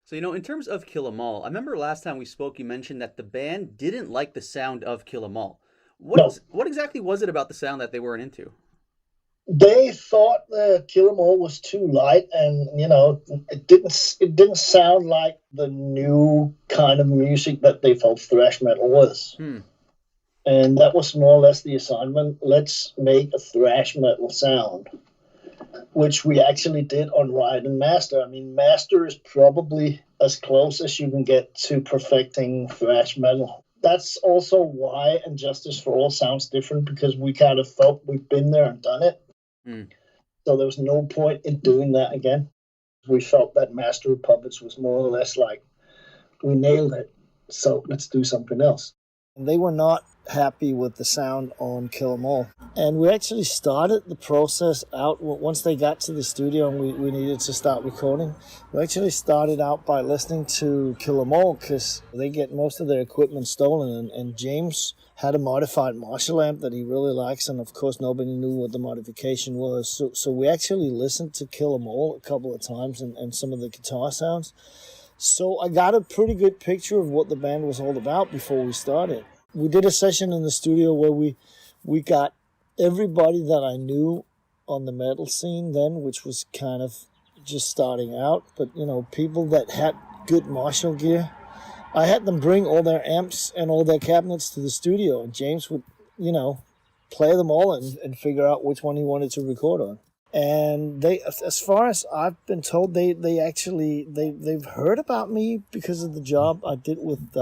So, in terms of Kill 'Em All, I remember last time we spoke, you mentioned that the band didn't like the sound of Kill 'Em All. No, What exactly was it about the sound that they weren't into? they thought the Kill 'Em All was too light, and it didn't sound like the new kind of music that they felt thrash metal was. Hmm. And that was more or less the assignment. Let's make a thrash metal sound, which we actually did on Riot and Master. I mean, Master is probably as close as you can get to perfecting thrash metal. That's also why And Justice for All sounds different, because we kind of felt we've been there and done it. Hmm. So there was no point in doing that again. We felt that Master of Puppets was more or less like, we nailed it, so let's do something else. They were not happy with the sound on Kill 'Em All. And we actually started the process out once they got to the studio and we needed to start recording. We actually started out by listening to Kill 'Em All because they get most of their equipment stolen. And James had a modified Marshall amp that he really likes. And of course, nobody knew what the modification was. So we actually listened to Kill 'Em All a couple of times and some of the guitar sounds. So I got a pretty good picture of what the band was all about before we started. We did a session in the studio where we got everybody that I knew on the metal scene then, which was kind of just starting out, but people that had good Marshall gear. I had them bring all their amps and all their cabinets to the studio, and James would, play them all and figure out which one he wanted to record on. And they, as far as I've been told, they've heard about me because of the job I did with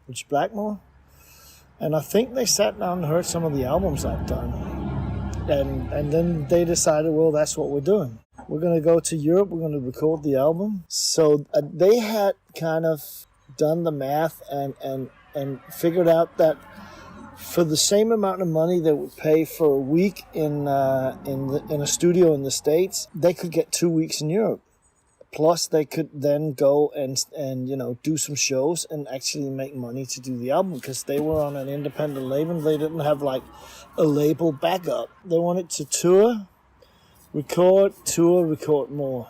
Rich Blackmore. And I think they sat down and heard some of the albums I've done. And then they decided, well, that's what we're doing. We're going to go to Europe. We're going to record the album. So they had kind of done the math and figured out that for the same amount of money they would pay for a week in a studio in the States, they could get 2 weeks in Europe. Plus, they could then go and do some shows and actually make money to do the album because they were on an independent label. They didn't have like a label backup. They wanted to tour, record more.